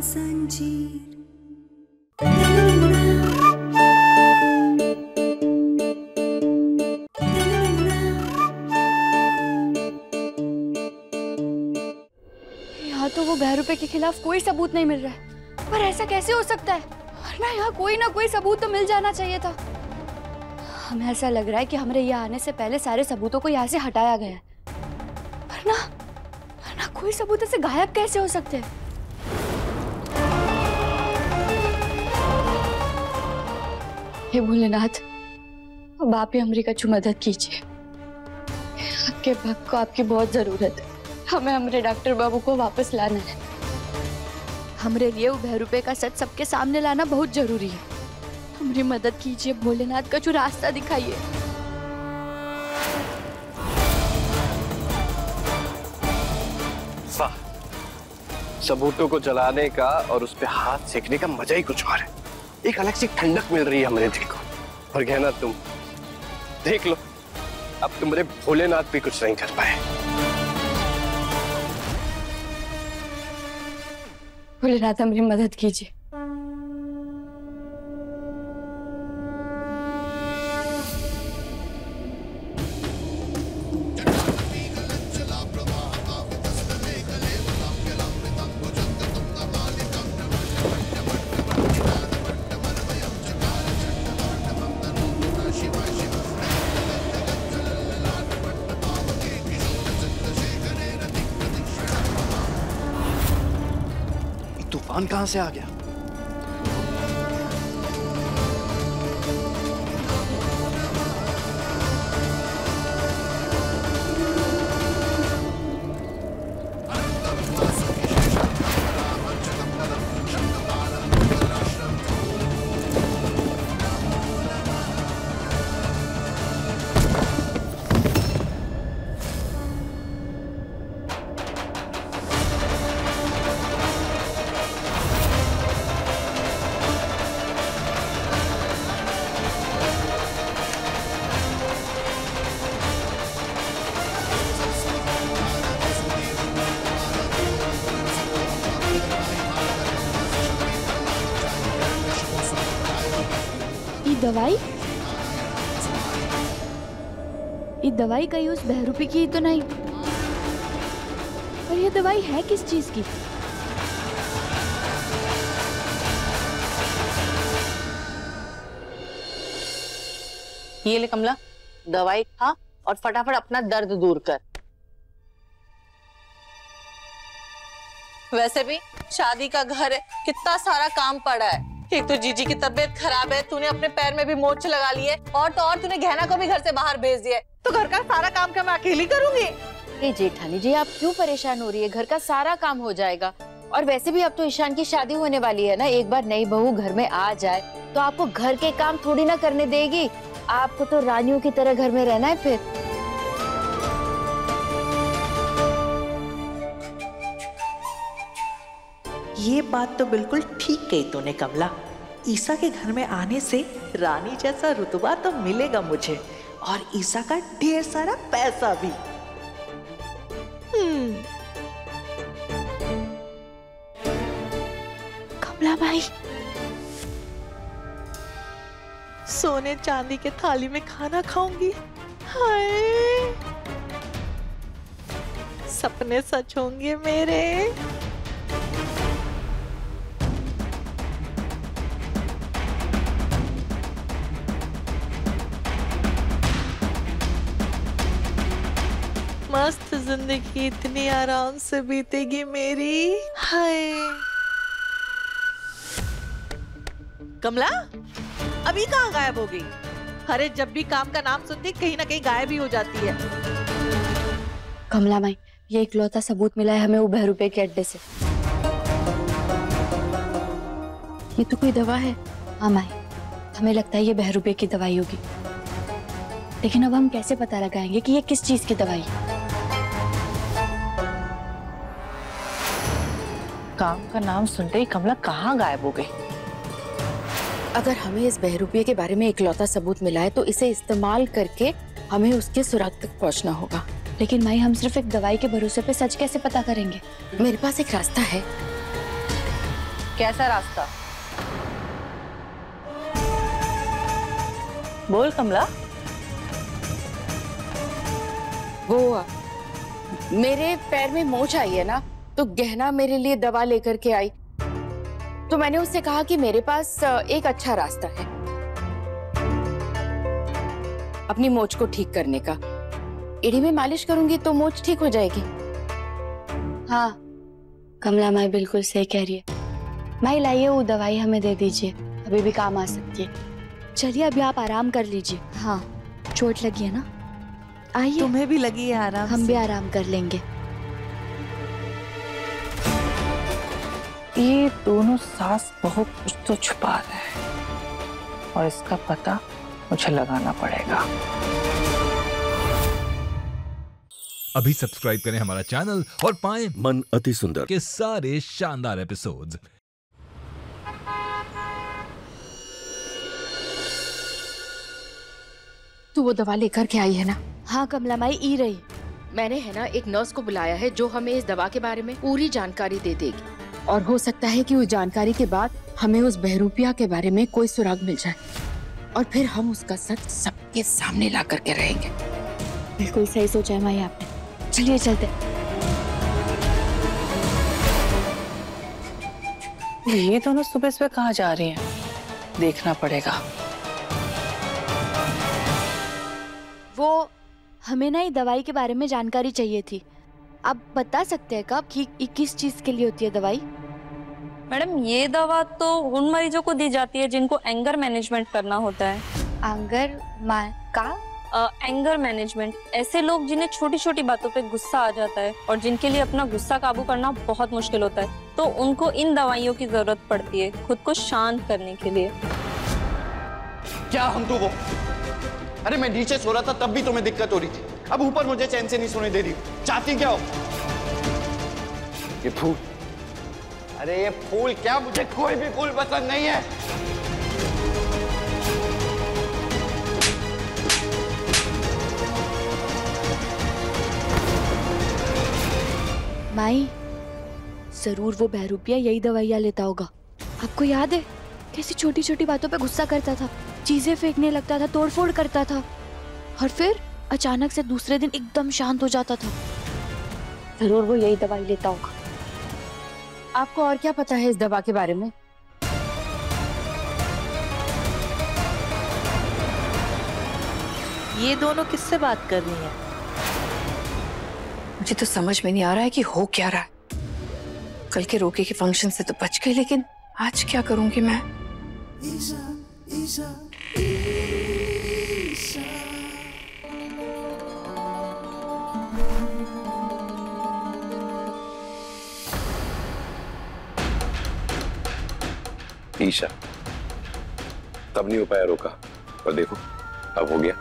संजीर। यहाँ तो वो बहरूपे के खिलाफ कोई सबूत नहीं मिल रहा है, पर ऐसा कैसे हो सकता है? वरना यहाँ कोई ना कोई सबूत तो मिल जाना चाहिए था। हमें ऐसा लग रहा है कि हमारे यहाँ आने से पहले सारे सबूतों को यहाँ से हटाया गया है, वरना कोई सबूत ऐसे गायब कैसे हो सकते हैं? हे भोलेनाथ, अब आप ही हमारी कछु मदद कीजिए। आपके भक्त को आपकी बहुत जरूरत है। हमें हमारे डॉक्टर बाबू को वापस लाना है। हमारे लिए वो बहरूपे का सच सबके सामने लाना बहुत जरूरी है। हमारी मदद कीजिए भोलेनाथ, कछु रास्ता दिखाइए। वाह, सबूतों को जलाने का और उस पे हाथ सेकने का मजा ही कुछ और है। एक अलग सी ठंडक मिल रही है हमारे दिल को। और कहना तुम देख लो, अब तुम्हारे भोलेनाथ भी कुछ नहीं कर पाए। भोलेनाथ हमारी मदद कीजिए। तूफान कहां से आ गया? ये दवाई कहीं उस बहरूपे की तो नहीं? और ये दवाई है किस चीज की? ये ले कमला, दवाई खा और फटाफट अपना दर्द दूर कर। वैसे भी शादी का घर है, कितना सारा काम पड़ा है। एक तो जीजी की तबीयत खराब है, तूने अपने पैर में भी मोच लगा ली है, और तो और तूने गहना को भी घर से बाहर भेज दिया है। तो घर का सारा काम क्या मैं अकेली करूंगी? जेठानी जी, आप क्यों परेशान हो रही है? घर का सारा काम हो जाएगा। और वैसे भी अब तो ईशान की शादी होने वाली है ना। एक बार नई बहू घर में आ जाए तो आपको घर के काम थोड़ी ना करने देगी। आपको तो रानियों की तरह घर में रहना है फिर। ये बात तो बिल्कुल ठीक कही तूने कमला। ईसा के घर में आने से रानी जैसा रुतबा तो मिलेगा मुझे, और ईसा का ढेर सारा पैसा भी। कमला भाई, सोने चांदी के थाली में खाना खाऊंगी। हाय, सपने सच होंगे मेरे। मस्त जिंदगी इतनी आराम से बीतेगी मेरी। हाय कमला, अभी कहाँ गायब हो गई? अरे जब भी काम का नाम सुनती कहीं ना कहीं गायब ही हो जाती है। कमला माई, ये इकलौता सबूत मिला है हमें वो बहरूपे के अड्डे से। ये तो कोई दवा है। हाँ माई, हमें लगता है ये बहरूपे की दवाई होगी, लेकिन अब हम कैसे पता लगाएंगे कि ये किस चीज की दवाई है? काम का नाम सुनते ही कमला कहाँ गायब हो गई? अगर हमें इस बहरूपे के बारे में इकलौता सबूत मिला है तो इसे इस्तेमाल करके हमें उसके सुराग तक पहुंचना होगा। लेकिन माई, हम सिर्फ एक दवाई के भरोसे पे सच कैसे पता करेंगे? मेरे पास एक रास्ता है। कैसा रास्ता? बोल कमला। वो मेरे पैर में मोच आई है ना, तो गहना मेरे लिए दवा लेकर के आई, तो मैंने उससे कहा कि मेरे पास एक अच्छा रास्ता है अपनी मोच को ठीक करने का। एड़ी में मालिश करूंगी तो मोच ठीक हो जाएगी। हाँ, कमला माई बिल्कुल सही कह रही है। माई लाइए वो दवाई हमें दे दीजिए, अभी भी काम आ सकती है। चलिए अभी आप आराम कर लीजिए। हाँ, चोट लगी है ना, आइए। तुम्हें भी लगी है आराम? हम भी आराम कर लेंगे। ये दोनों सास बहू कुछ तो छुपा रहे हैं और इसका पता मुझे लगाना पड़ेगा। अभी सब्सक्राइब करें हमारा चैनल और पाएं मन अति सुंदर के सारे शानदार एपिसोड्स। तू वो दवा लेकर के आई है ना? हाँ कमला माई, ई रही। मैंने है ना एक नर्स को बुलाया है जो हमें इस दवा के बारे में पूरी जानकारी दे देगी, और हो सकता है कि उस जानकारी के बाद हमें उस बहरूपिया के बारे में कोई सुराग मिल जाए और फिर हम उसका सच सबके सामने ला करके रहेंगे। बिल्कुल सही सोचा है माई आपने। चलिए चलते। ये दोनों सुबह सुबह कहाँ जा रही हैं? देखना पड़ेगा। वो हमें ना ये दवाई के बारे में जानकारी चाहिए थी। आप बता सकते हैं कब कि किस चीज के लिए होती है दवाई? मैडम, ये दवा तो उन मरीजों को दी जाती है जिनको एंगर मैनेजमेंट करना होता है। एंगर मैनेजमेंट, ऐसे लोग जिन्हें छोटी छोटी बातों पे गुस्सा आ जाता है और जिनके लिए अपना गुस्सा काबू करना बहुत मुश्किल होता है, तो उनको इन दवाइयों की जरूरत पड़ती है खुद को शांत करने के लिए। क्या हम तो वो? अरे मैं नीचे सो रहा था तब भी तुम्हें दिक्कत हो रही थी, अब ऊपर मुझे चैन से नहीं सोने दे रही। चाहती क्या हो? ये फूल। अरे ये फूल क्या, मुझे कोई भी फूल पसंद नहीं है। माई, जरूर वो बहरूपिया यही दवाइयाँ लेता होगा। आपको याद है कैसी छोटी छोटी बातों पे गुस्सा करता था, चीजें फेंकने लगता था, तोड़फोड़ करता था, और फिर अचानक से दूसरे दिन एकदम शांत हो जाता था। जरूर वो यही दवाई लेता होगा। आपको और क्या पता है इस दवा के बारे में? ये दोनों किससे बात कर रही हैं? मुझे तो समझ में नहीं आ रहा है कि हो क्या रहा है। कल के रोके के फंक्शन से तो बच गई, लेकिन आज क्या करूंगी मैं? ईशा, तब नहीं हो पाया रोका, और देखो अब हो गया।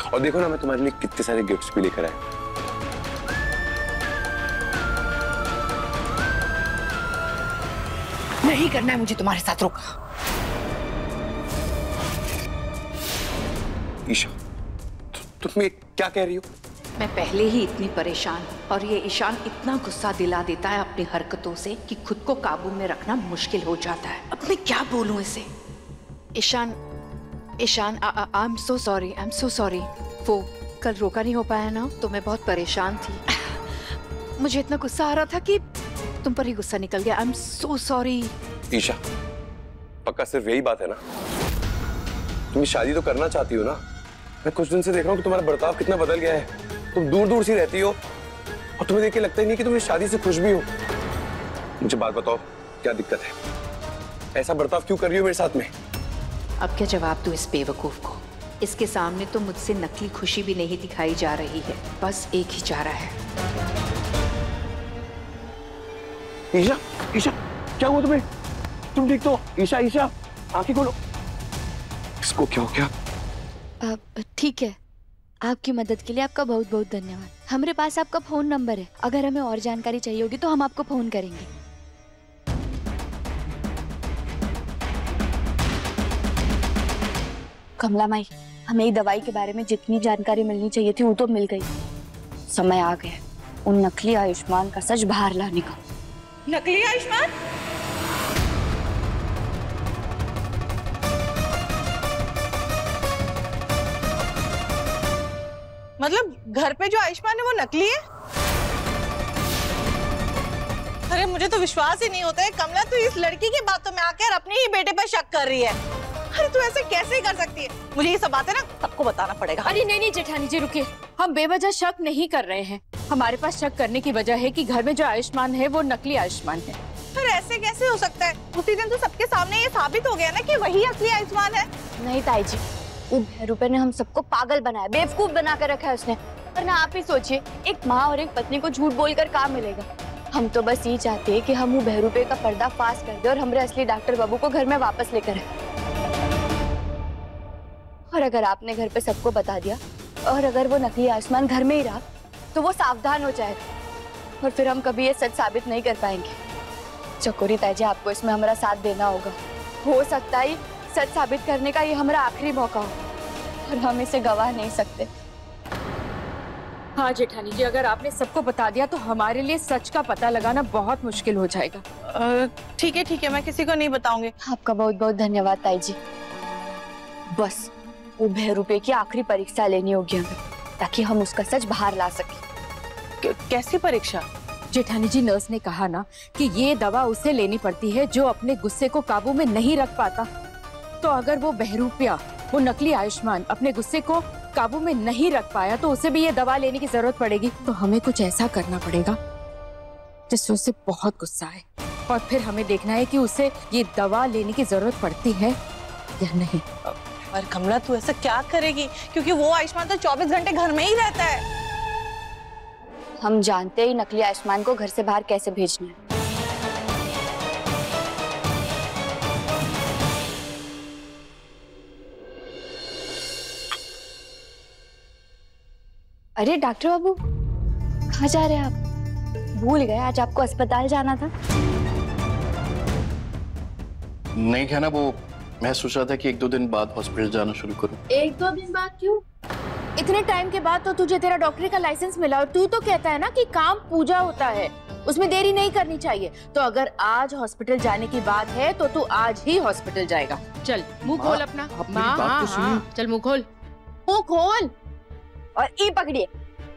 और देखो ना, मैं तुम्हारे लिए कितने सारे गिफ्ट्स भी लेकर आया। नहीं करना है मुझे तुम्हारे साथ रोका। ईशा, तुम ये क्या कह रही हो? मैं पहले ही इतनी परेशान हूँ और ये ईशान इतना गुस्सा दिला देता है अपनी हरकतों से कि खुद को काबू में रखना मुश्किल हो जाता है। अब मैं क्या बोलूँ इसे? Ishaan, I am so sorry. वो कल रोका नहीं हो पाया ना, तो मैं बहुत परेशान थी। मुझे इतना गुस्सा आ रहा था कि तुम पर ही गुस्सा निकल गया। I am so sorry. Isha, पक्का सिर्फ यही बात है ना? तुम शादी तो करना चाहती हो ना? मैं कुछ दिन से देख रहा हूँ कि तुम्हारा बर्ताव कितना बदल गया है। तुम दूर दूर सी रहती हो और तुम्हें देख के लगता ही नहीं कि तुम इस शादी से खुश भी हो। मुझे बात बताओ, क्या दिक्कत है? ऐसा बर्ताव क्यों कर रही हो मेरे साथ में? अब क्या जवाब दूं इस बेवकूफ को? इसके सामने तो मुझसे नकली खुशी भी नहीं दिखाई जा रही है, बस एक ही चारा है। ईशा, ईशा, क्या हुआ तुम्हें? तुम ठीक तो? ईशा, ईशा, आंखें खोलो। इसको क्या हो गया? ठीक है। आपकी मदद के लिए आपका बहुत बहुत धन्यवाद। हमारे पास आपका फोन नंबर है, अगर हमें और जानकारी चाहिए होगी तो हम आपको फोन करेंगे। कमला माई, हमें ये दवाई के बारे में जितनी जानकारी मिलनी चाहिए थी वो तो मिल गई। समय आ गया उन नकली आयुष्मान का सच बाहर लाने का। नकली आयुष्मान? मतलब घर पे जो आयुष्मान है वो नकली है? अरे मुझे तो विश्वास ही नहीं होता है कमला, तू इस लड़की की बातों में आकर अपने ही बेटे पर शक कर रही है। अरे तू ऐसे कैसे कर सकती है? मुझे ये सब बातें ना सबको बताना पड़ेगा। अरे नहीं जेठानी जी रुकिए, हम बेवजह शक नहीं कर रहे हैं। हमारे पास शक करने की वजह है कि घर में जो आयुष्मान है वो नकली आयुष्मान है। फिर ऐसे कैसे हो सकता है? उसी दिन तो सबके सामने ये साबित हो गया ना कि वही असली आयुष्मान है। नहीं ताई जी, वो भैरूपे ने हम सबको पागल बनाया, बेवकूफ बना कर रखा है उसने। पर ना आप ही सोचिए, एक माँ और एक पत्नी को झूठ बोलकर काम मिलेगा। हम तो बस ये चाहते हैं कि हम वो भैरूपे का पर्दा फाश कर दे और हमारे असली डॉक्टर बाबू को घर में वापस लेकर आए। और अगर आपने घर पे सबको बता दिया और अगर वो नकली आयुष्मान घर में ही रहा तो वो सावधान हो जाएगा और फिर हम कभी ये सच साबित नहीं कर पाएंगे। चकोरी ताई जी, आपको इसमें हमारा साथ देना होगा। हो सकता है सच साबित करने का ये हमारा आखिरी मौका हो और हम इसे गवा नहीं सकते। हाँ जेठानी जी, अगर आपने सबको बता दिया तो हमारे लिए सच का पता लगाना बहुत मुश्किल हो जाएगा। ठीक है, मैं किसी को नहीं बताऊंगी। आपका बहुत बहुत धन्यवाद ताई जी। बस वो भैरूपे की आखिरी परीक्षा लेनी होगी हमें, ताकि हम उसका सच बाहर ला सकें। कैसी परीक्षा? जेठानी जी, नर्स ने कहा ना कि ये दवा उसे लेनी पड़ती है जो अपने गुस्से को काबू में नहीं रख पाता। तो अगर वो बहरूपिया, वो नकली आयुष्मान अपने गुस्से को काबू में नहीं रख पाया तो उसे भी ये दवा लेने की जरूरत पड़ेगी। तो हमें कुछ ऐसा करना पड़ेगा जिससे उसे बहुत गुस्सा आए और फिर हमें देखना है कि उसे ये दवा लेने की जरूरत पड़ती है या नहीं। पर कमला, तू ऐसा क्या करेगी? क्योंकि वो आयुष्मान तो 24 घंटे घर में ही रहता है। हम जानते ही नकली आयुष्मान को घर से बाहर कैसे भेजना है। अरे डॉक्टर बाबू, कहाँ जा रहे हैं आप? भूल गए आज आपको अस्पताल जाना था। नहीं कहना, वो मैं सोच रहा था कि 1-2 दिन बाद हॉस्पिटल जाना शुरू करूं। 1-2 दिन बाद क्यों? इतने टाइम के बाद तो तुझे तेरा डॉक्टरी का लाइसेंस मिला और तू तो कहता है ना कि काम पूजा होता है, उसमें देरी नहीं करनी चाहिए। तो अगर आज हॉस्पिटल जाने की बात है तो तू आज ही हॉस्पिटल जाएगा। चल मुंह खोल अपना। चल मुंह खोल, मुंह खोल और ई पकड़िए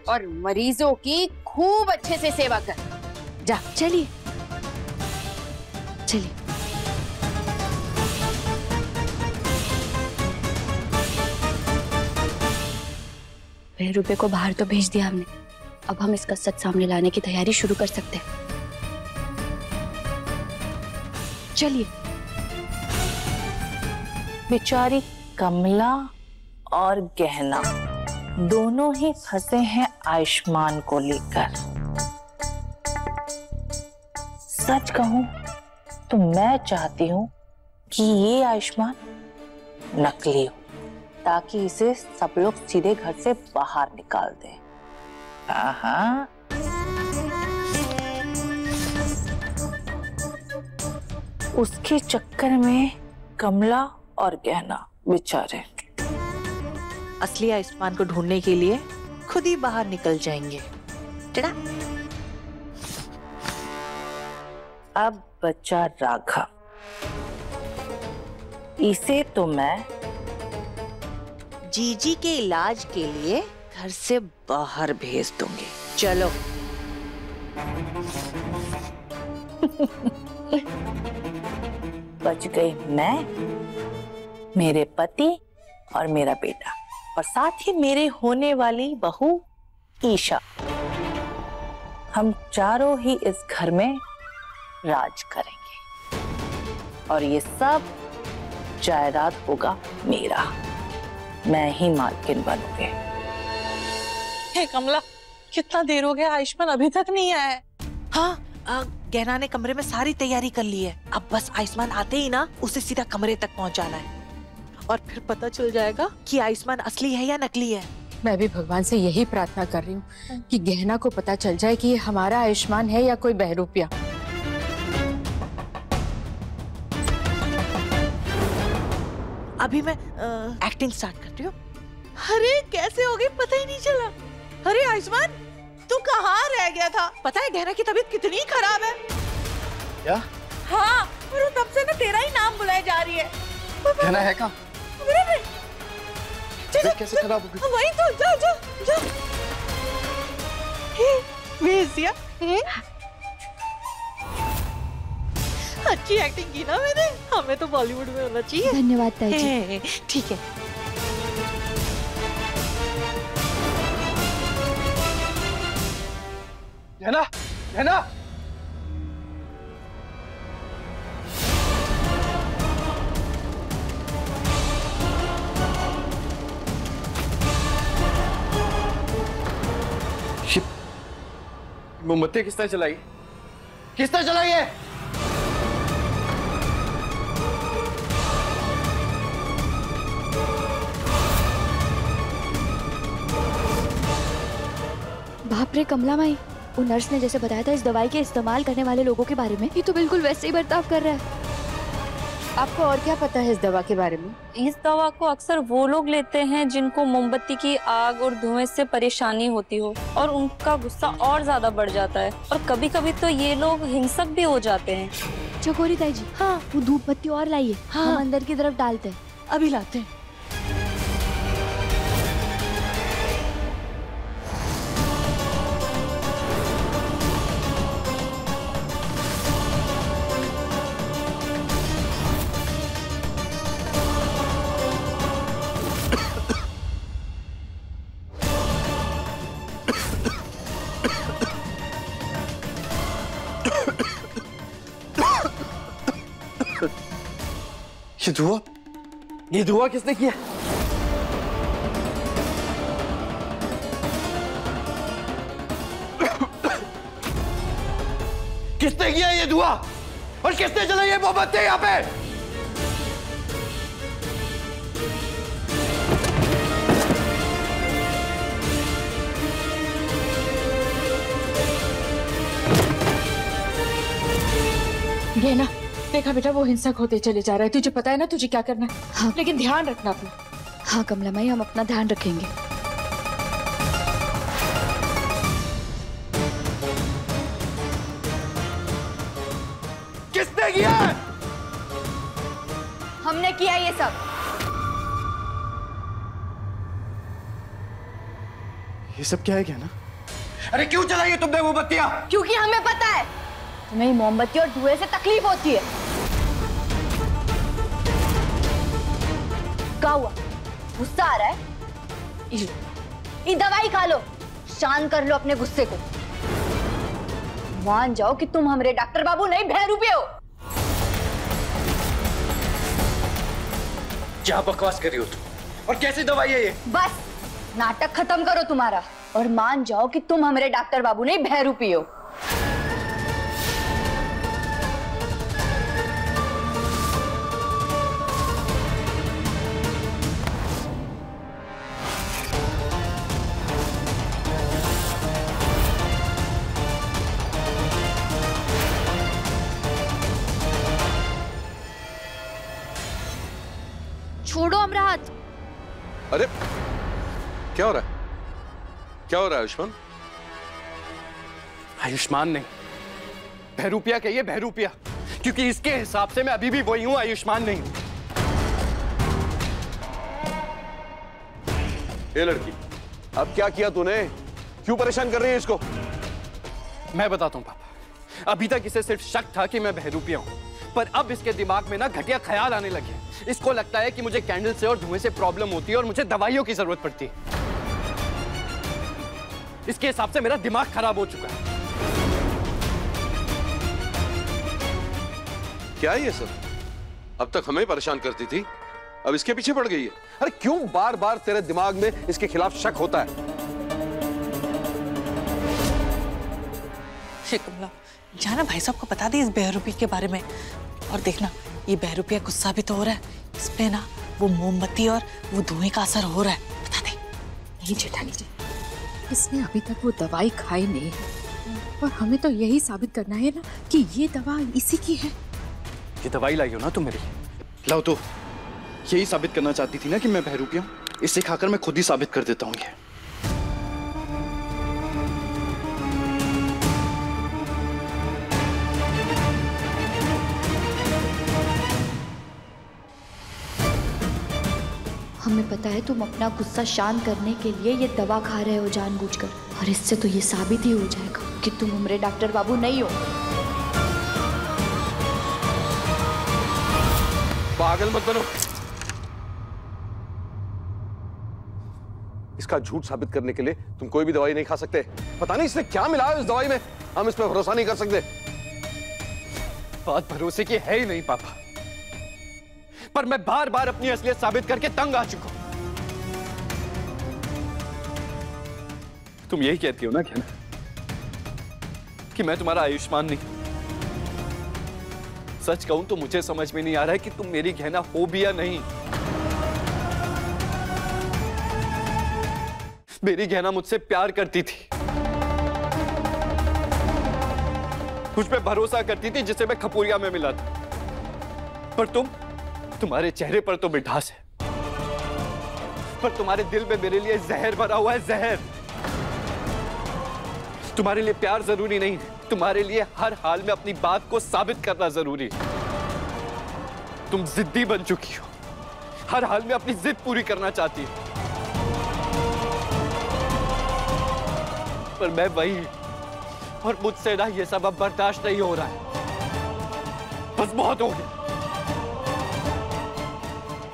और मरीजों की खूब अच्छे से सेवा कर। जा चलिए चलिए। भैरूपे को बाहर तो भेज दिया हमने, अब हम इसका सच सामने लाने की तैयारी शुरू कर सकते हैं। चलिए। बेचारी कमला और गहना दोनों ही फंसे हैं आयुष्मान को लेकर। सच कहूं तो मैं चाहती हूं कि ये आयुष्मान नकली हो, ताकि इसे सब लोग सीधे घर से बाहर निकाल दें। हाँ, उसके चक्कर में कमला और गहना बेचारे असली आयुष्मान को ढूंढने के लिए खुद ही बाहर निकल जाएंगे। चला। अब बचा राघव, इसे तो मैं जीजी के इलाज के लिए घर से बाहर भेज दूंगी। चलो। बच गई मैं, मेरे पति और मेरा बेटा, और साथ ही मेरे होने वाली बहू ईशा। हम चारों ही इस घर में राज करेंगे और ये सब जायदाद होगा मेरा। मैं ही मालकिन बनूंगी। हे कमला, कितना देर हो गया, आयुष्मान अभी तक नहीं आया है। हाँ, गहना ने कमरे में सारी तैयारी कर ली है। अब बस आयुष्मान आते ही ना उसे सीधा कमरे तक पहुंचाना है और फिर पता चल जाएगा कि आयुष्मान असली है या नकली है। मैं भी भगवान से यही प्रार्थना कर रही हूँ कि गहना को पता चल जाए कि ये हमारा आयुष्मान है या कोई बहरूपिया। अभी मैं एक्टिंग स्टार्ट करती हूँ। अरे कैसे हो गई, पता ही नहीं चला। अरे आयुष्मान, तू कहाँ रह गया था? पता है गहना की तबीयत कितनी खराब है? क्या? हाँ, और तब से ना तेरा ही नाम बुलाई जा रही है। कहना है का? तबीयत कैसे खराब हो गई? वही तो, जा जा जा। भेज दिया। अच्छी एक्टिंग की ना मैंने, हमें तो बॉलीवुड में होना चाहिए। धन्यवाद ताई जी। ठीक है। है ना, है ना? मोमबत्ती किसने चलाई? किसने चलाई है? बाप रे कमला माई, वो नर्स ने जैसे बताया था इस दवाई के इस्तेमाल करने वाले लोगों के बारे में, ये तो बिल्कुल वैसे ही बर्ताव कर रहा है। आपको और क्या पता है इस दवा के बारे में? इस दवा को अक्सर वो लोग लेते हैं जिनको मोमबत्ती की आग और धुएं से परेशानी होती हो और उनका गुस्सा और ज्यादा बढ़ जाता है, और कभी कभी तो ये लोग हिंसक भी हो जाते हैं। चकोरी ताई जी, हाँ वो धूप बत्ती और लाइए, हम अंदर की तरफ डालते हैं। अभी लाते हैं। ये धुआं किसने किया? किसने किया ये धुआं? और किसने जलाई ये मोमबत्ती यहाँ पे? ये ना देखा बेटा, वो हिंसक होते चले जा रहा है। तुझे पता है ना तुझे क्या करना है? हाँ। लेकिन ध्यान रखना अपना। हाँ कमला माई, हम अपना ध्यान रखेंगे। किसने किया? हमने किया ये सब। ये सब क्या है क्या ना? अरे क्यों चलाई है तुमने मोमबत्तियां? क्योंकि हमें पता है तुम्हें मोमबत्ती और धुएं से तकलीफ होती है। क्या हुआ, गुस्सा आ रहा है? ये दवाई खा लो, शांत कर लो अपने गुस्से को। मान जाओ कि तुम हमारे डॉक्टर बाबू नहीं बहरूपे हो। क्या बकवास कर रही हो तुम? और कैसी दवाई है ये? बस नाटक खत्म करो तुम्हारा और मान जाओ कि तुम हमारे डॉक्टर बाबू नहीं बहरूपी हो। छोड़ो हमारा हाथ। अरे क्या हो रहा है? क्या हो रहा है आयुष्मान? आयुष्मान नहीं, बहरूपिया कहिए, बहरूपिया, क्योंकि इसके हिसाब से मैं अभी भी वही हूं, आयुष्मान नहीं हूं। ये लड़की, अब क्या किया तूने? क्यों परेशान कर रही है इसको? मैं बताता हूं पापा, अभी तक इसे सिर्फ शक था कि मैं बहरूपिया हूं, पर अब इसके दिमाग में ना घटिया ख्याल आने लगे। इसको लगता है कि मुझे कैंडल से और धुएं से प्रॉब्लम होती है और मुझे दवाइयों की जरूरत पड़ती है। इसके हिसाब से मेरा दिमाग खराब हो चुका है। क्या है ये सब? अब तक हमें परेशान करती थी, अब इसके पीछे पड़ गई है। अरे क्यों बार बार तेरे दिमाग में इसके खिलाफ शक होता है? कमला, जाना भाई साहब को बता दी इस बहरूपी के बारे में। और देखना, ये बहरूपिया गुस्सा भी तो हो रहा है, इस पे ना वो मोमबत्ती और वो धुएं का असर हो रहा है। बता दे। नहीं जेठानी जी, इसने अभी तक वो दवाई खाई नहीं है और हमें तो यही साबित करना है ना कि ये दवा इसी की है। ये दवाई लाई हो ना तुम मेरी? लाओ तो, यही साबित करना चाहती थी ना कि मैं बहरूपिया हूं। इसे खाकर मैं खुद ही साबित कर देता हूं ये। हमें पता है तुम अपना गुस्सा शांत करने के लिए ये दवा खा रहे हो जानबूझकर, और इससे तो ये साबित ही हो जाएगा कि तुम हमारे डॉक्टर बाबू नहीं हो। पागल मत बनो। इसका झूठ साबित करने के लिए तुम कोई भी दवाई नहीं खा सकते। पता नहीं इसने क्या मिला है इस दवाई में, हम इस पर भरोसा नहीं कर सकते। बात भरोसे की है ही नहीं पापा, पर मैं बार बार अपनी असलियत साबित करके तंग आ चुका हूं। तुम यही कहती हो ना क्या कि मैं तुम्हारा आयुष्मान नहीं। सच कहूं तो मुझे समझ में नहीं आ रहा है कि तुम मेरी गहना हो भी या नहीं। मेरी गहना मुझसे प्यार करती थी, मुझ पे भरोसा करती थी जिसे मैं खपुरिया में मिला था, पर तुम्हारे चेहरे पर तो मिठास है, पर तुम्हारे दिल में मेरे लिए जहर भरा हुआ है, जहर। तुम्हारे लिए प्यार जरूरी नहीं, तुम्हारे लिए हर हाल में अपनी बात को साबित करना जरूरी है। तुम जिद्दी बन चुकी हो, हर हाल में अपनी जिद पूरी करना चाहती हो, पर मैं वही, और मुझसे ना ये सब अब बर्दाश्त नहीं हो रहा है। बस बहुत हो गया।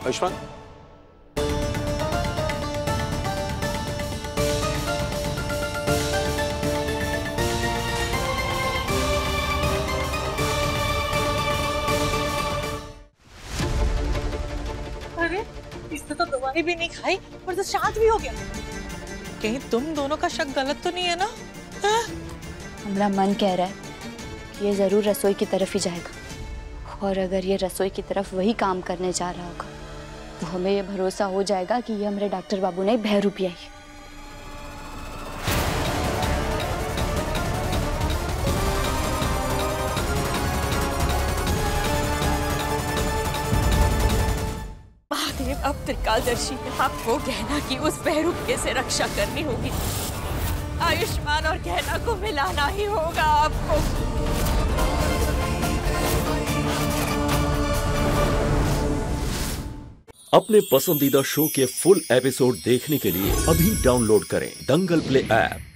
आयुष्मान, अरे इसने तो दवाई भी नहीं खाई और तो शांत भी हो गया। कहीं तुम दोनों का शक गलत तो नहीं है ना? हमारा मन कह रहा है कि ये जरूर रसोई की तरफ ही जाएगा, और अगर ये रसोई की तरफ वही काम करने जा रहा होगा तो हमें ये भरोसा हो जाएगा कि ये हमारे डॉक्टर बाबू ने बहरू पिया ही। महादेव, अब त्रिकालदर्शी ने आपको गहना की उस बहरूपिये से रक्षा करनी होगी। आयुष्मान और गहना को मिलाना ही होगा आपको। अपने पसंदीदा शो के फुल एपिसोड देखने के लिए अभी डाउनलोड करें दंगल प्ले ऐप।